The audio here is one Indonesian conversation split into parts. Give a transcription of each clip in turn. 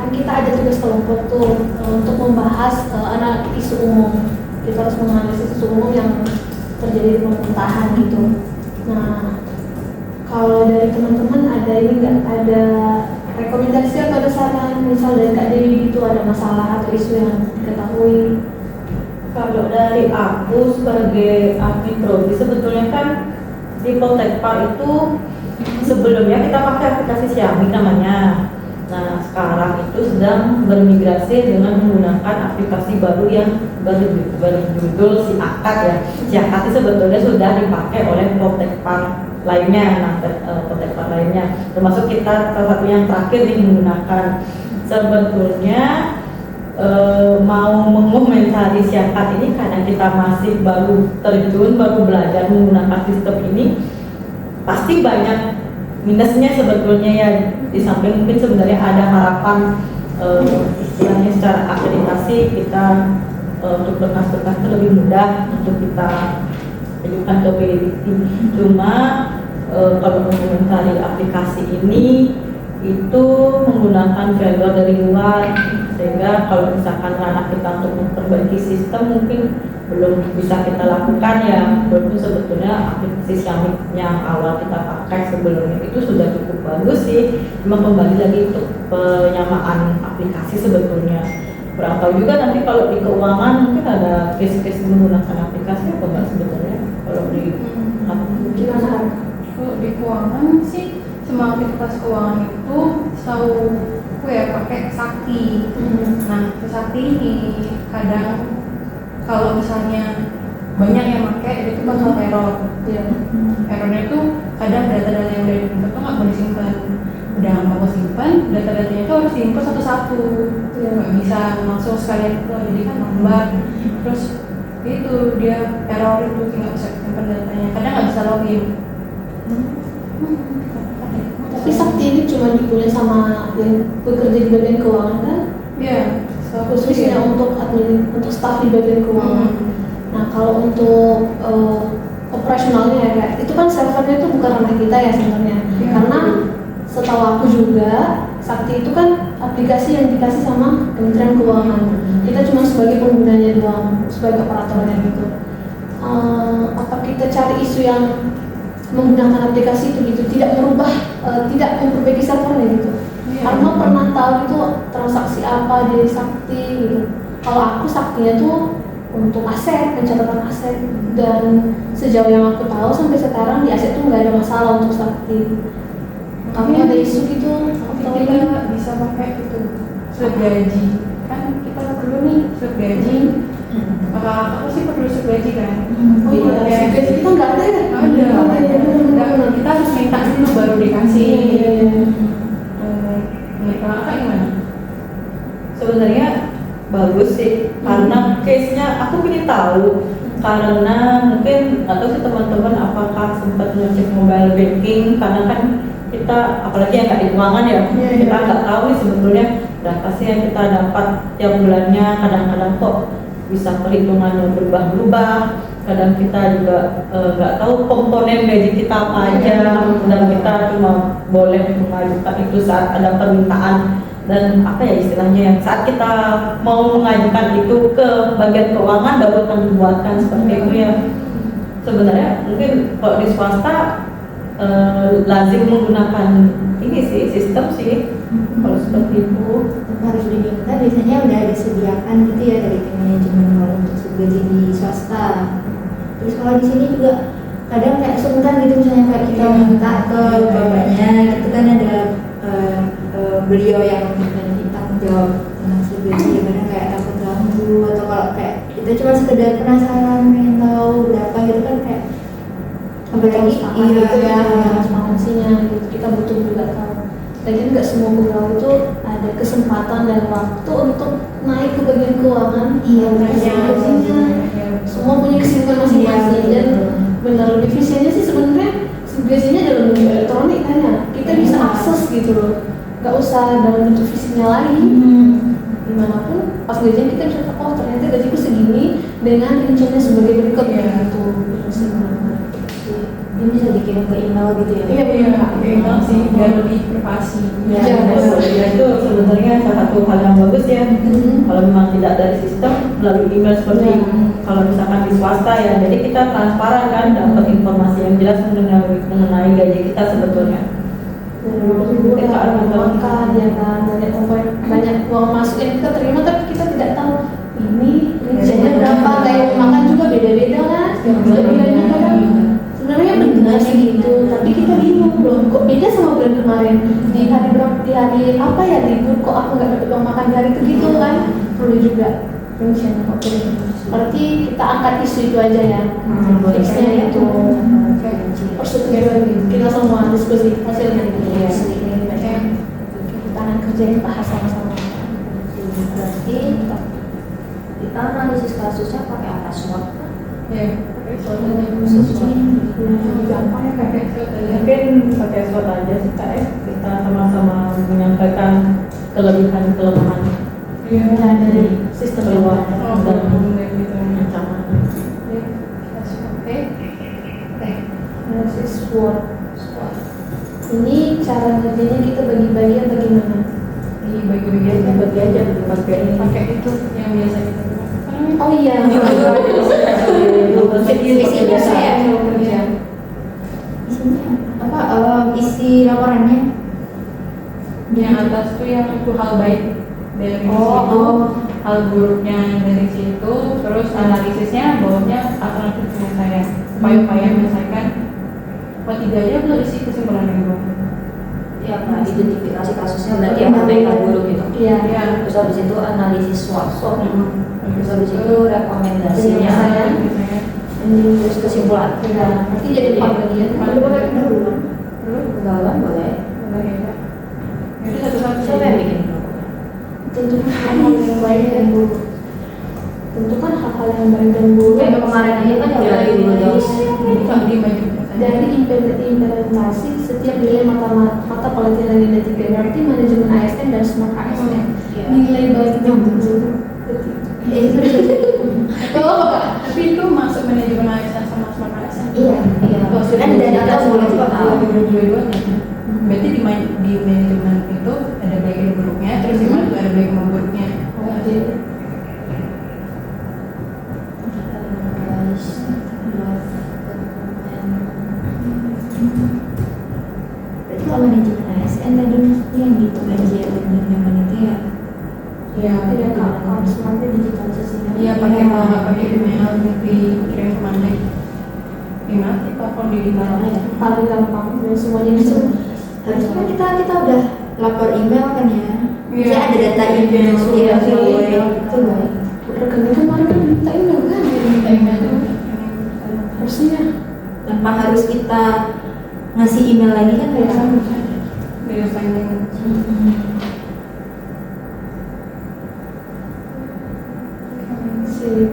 kan kita ada tugas kelompok tuh untuk membahas anak isu umum. Kita harus menganalisis isu umum yang terjadi di pemerintahan gitu. Nah, kalau dari teman-teman ada ini nggak, ada rekomendasi atau ada saran misal dari Kak Dewi itu ada masalah atau isu yang diketahui? Kalau dari aku sebagai admin prodi, sebetulnya kan di Poltekpar itu sebelumnya kita pakai aplikasi Xiaomi namanya. Nah, sekarang itu sedang bermigrasi dengan menggunakan aplikasi baru yang berjudul Si Akad ya. Si Akad itu sebetulnya sudah dipakai oleh Poltekpar lainnya, Poltekpar lainnya. Termasuk kita salah satu yang terakhir nih menggunakan. Sebetulnya mau mengomentari Si Akad ini karena kita masih baru terjun, baru belajar menggunakan sistem ini, pasti banyak minusnya sebetulnya ya. Di samping mungkin sebenarnya ada harapan istilahnya secara akreditasi kita untuk berkas-berkas itu lebih mudah untuk kita ajukan ke PDBT. Cuma kalau mengomentari aplikasi ini itu menggunakan vendor dari luar, sehingga kalau misalkan anak kita untuk memperbaiki sistem mungkin belum bisa kita lakukan ya, walaupun sebetulnya aplikasi Xiaomi yang awal kita pakai sebelumnya itu sudah cukup bagus sih. Cuma kembali lagi untuk penyamaan aplikasi sebetulnya kurang tahu juga. Nanti kalau di keuangan mungkin ada case-case menggunakan aplikasi apa enggak sebetulnya kalau di Gimana? Kalau di keuangan sih semua aktivitas keuangan itu setahu aku ya pakai Sakti. Nah, Sakti ini kadang kalau misalnya banyak yang pakai itu bakal error. Errornya itu kadang data-data yang udah diinput tuh nggak mau disimpan. Udah nggak mau simpan, data-datanya itu harus diinput satu-satu. Nggak bisa langsung sekalian keluar, jadi kan lambat. Terus itu dia error itu nggak bisa simpan datanya. Kadang nggak bisa login. Tapi Sakti ini cuma dipunya sama yang bekerja di bagian keuangan kan? Iya. Khususnya untuk admin, untuk staf di bagian keuangan. Nah, kalau untuk operasionalnya ya Kak, itu kan servernya itu bukan ranah kita ya sebenarnya. Karena setahu aku juga Sakti itu kan aplikasi yang dikasih sama Kementerian Keuangan. Kita cuma sebagai penggunanya doang, sebagai operatornya gitu. Apa kita cari isu yang menggunakan aplikasi itu gitu, tidak merubah, tidak memperbaiki servernya gitu. Karena pernah tahu itu transaksi apa di Sakti gitu. Kalau aku Saktinya tuh untuk aset, pencatatan aset, dan sejauh yang aku tahu sampai sekarang di aset tuh nggak ada masalah untuk Sakti. Kamu ada isu gitu? Atau kita bisa pakai itu slip gaji. Kan kita perlu nih slip gaji. Apa sih perlu slip gaji kan? Oh iya, slip gaji kita nggak ada ya? Ada. Kita harus minta dulu baru dikasih. Kalau Kak gimana? Sebenarnya bagus sih, karena case-nya aku ingin tahu, karena mungkin atau sih teman-teman apakah sempat ngecek mobile banking, karena kan kita apalagi yang nggak di keuangan ya, kita nggak tahu nih sebetulnya berapa sih yang kita dapat tiap bulannya. Kadang-kadang kok bisa perhitungannya berubah-ubah, kadang kita juga nggak tahu komponen gaji kita apa aja, dan kita cuma boleh mengajukan itu saat ada permintaan. Dan apa ya istilahnya yang saat kita mau mengajukan itu ke bagian keuangan baru akan dibuatkan seperti itu ya. Sebenarnya mungkin kalau di swasta lazim menggunakan ini sih sistem sih. Kalau seperti itu harus diminta, biasanya udah disediakan gitu ya dari tim manajemen kalau untuk subgaji di swasta. Terus kalau di sini juga kadang kayak sungkan gitu, misalnya kayak kita minta ke bapaknya gitu kan ada beliau yang tanggung jawab tentang subgaji, kadang kayak takut ganggu, atau kalau kayak kita cuma sekedar penasaran pengen tahu berapa gitu kan kayak apalagi iya transparansinya gitu, kita butuh juga tahu. Lagian nggak semua pegawai itu ada kesempatan dan waktu untuk naik ke bagian keuangan. Iya, gajinya semua punya kesibukan masing-masing. Dan benar divisinya sih sebenarnya gajinya dalam bentuk elektronik kan ya, kita bisa akses gitu loh, nggak usah dalam bentuk fisiknya lagi. Dimanapun pas gajian kita bisa tahu, oh ternyata gajiku segini dengan rinciannya sebagai berikut ya gitu. Ini bisa dikirim ke email gitu ya? Iya, Iya, email sih biar lebih privasi. Ya, Iya, Betul. Ya, itu sebenarnya salah satu hal yang bagus ya. Kalau memang tidak dari sistem melalui email seperti kalau misalkan di swasta ya, jadi kita transparan kan, dapat informasi yang jelas mengenai gaji kita sebetulnya. Kita ada makan ya kan, banyak uang masuk yang kita terima tapi kita tidak tahu ini rinciannya berapa, kayak makan juga beda-beda kan, beda-beda juga kan. Sebenarnya benar sih gitu, tapi kita bingung loh, kok beda sama bulan kemarin, di hari berapa, di hari apa ya libur, kok aku nggak dapat uang makan di hari itu gitu kan, perlu juga rinciannya. Oke, berarti kita angkat isu itu aja ya, fixnya itu persetujuan kita semua diskusi hasilnya gitu ya. Kita akan kerjain, bahas sama-sama. Berarti kita analisis kasusnya pakai apa? SWOT? Ya, pakai soalnya Gampang ya pakai soalnya. Mungkin pakai SWOT aja sih Kak ya. Kita sama-sama menyampaikan kelebihan kelemahan Iya, dari sistem keluar oh, dan gitu. ancaman. Oke. analisis SWOT. Ini cara kerjanya kita bagi-bagi atau gimana? Di bagi-bagi aja. Bagi aja pakai ini. Pakai itu yang biasa kita gunakan. Oh iya, Isi biasa ya? Iya. Isinya apa? Isi laporannya? Yang atas tuh yang itu hal baik dari Oh, situ, oh. hal buruknya dari situ, terus analisisnya bawahnya alternatif penyelesaian, upaya-upaya menyelesaikan. Tiga aja belum isi kesimpulannya gitu. Ya, Pak, identifikasi kasusnya berarti yang baik dan buruk gitu. iya. Iya. Terus habis itu analisis SWOT. Terus habis itu rekomendasinya. Misalnya. Terus kesimpulan. Nah, nanti jadi 4 bagian. Boleh pendahuluan boleh. Jadi satu-satu Siapa yang bikin? Tentukan hal-hal yang baik dan buruk. Tentukan hal-hal yang baik dan buruk. Kayak kemarin aja kan yang berarti dulu dong. di maju. Dari implementasi setiap nilai mata pelatihan Linda 3, berarti manajemen ASN dan smart ASN. Iya. Nilai baik dan buruk. Kalau apa? Tapi itu masuk manajemen ASN sama smart ASN. Iya, iya. Kan dan kita boleh tahu. Dua-duanya. Berarti di manajemen itu ada baik dan buruknya, terus di mana ada baik dan buruknya. Oke. Berarti kalau manajemen ASN tadi maksudnya yang di bagian dan nyaman itu ya? Iya, tidak kalau smartnya digitalisasinya. Iya, pakai pakai email dikirim ke mana? Email di platform digital. Paling gampang dan semuanya bisa. Harusnya kan kita udah lapor email kan ya? Iya. Jadi ada data email Iya, ya, iya. itu baik. Rekening kemarin kan minta email kan? Minta email tuh. Harusnya. Tanpa harus kita ngasih email lagi kan ya? Dari signing. Sip.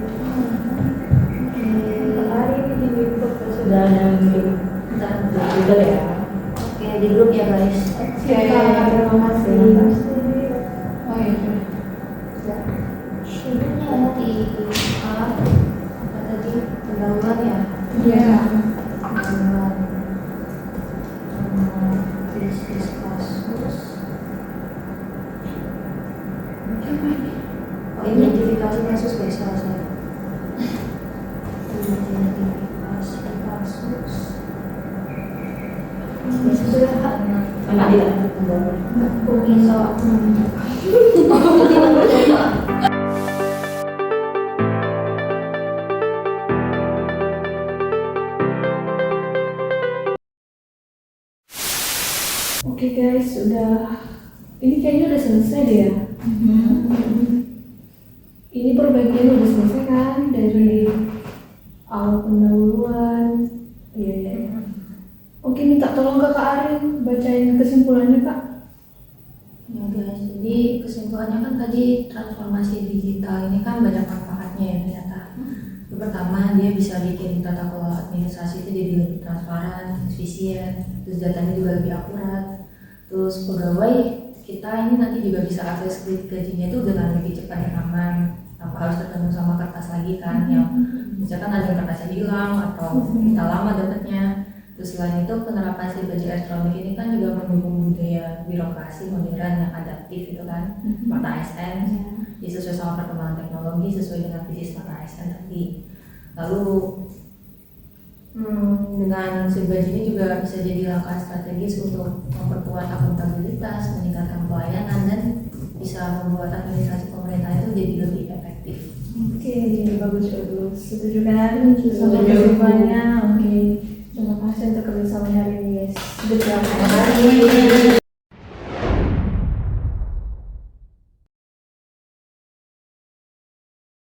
Hari ini di YouTube sudah ada yang bikin juga ya. Oke, di grup ya guys. Silakan, terima kasih. Oh iya. Schedule-nya di apa tadi? Pendahuluan ya? Iya. Pendahuluan. Analisis kasus. Oh, ini identifikasi kasus guys, salah saya. Identifikasi kasus. Sudah Anak tidak. mungkin soal Oke guys, ini kayaknya udah selesai deh ya. Ini perbagian udah selesai kan dari awal pendahuluan. Iya iya. Iya. Oke, minta tolong ke Kak Arin bacain kesimpulannya Kak. ya guys, jadi kesimpulannya kan tadi transformasi digital ini kan banyak manfaatnya ya ternyata. Yang pertama, dia bisa bikin tata kelola administrasi itu jadi lebih transparan, efisien, terus datanya juga lebih akurat. Terus pegawai kita ini nanti juga bisa akses kredit gajinya itu dengan lebih cepat dan aman, tanpa harus ketemu sama kertas lagi kan, yang misalkan ada yang kertasnya hilang atau kita lama dapatnya. Terus selain itu penerapan Siberji elektronik ini kan juga mendukung budaya birokrasi modern yang adaptif itu kan, mata ASN, jadi sesuai sama perkembangan teknologi, sesuai dengan visi Smart ASN tadi. Lalu dengan Siberji ini juga bisa jadi langkah strategis untuk memperkuat akuntabilitas, meningkatkan pelayanan, dan bisa membuat administrasi pemerintah itu jadi lebih efektif. Oke, bagus. Setuju kan sama kesimpulannya? Oke, terima kasih untuk kerjasamanya hari ini guys. Terima kasih.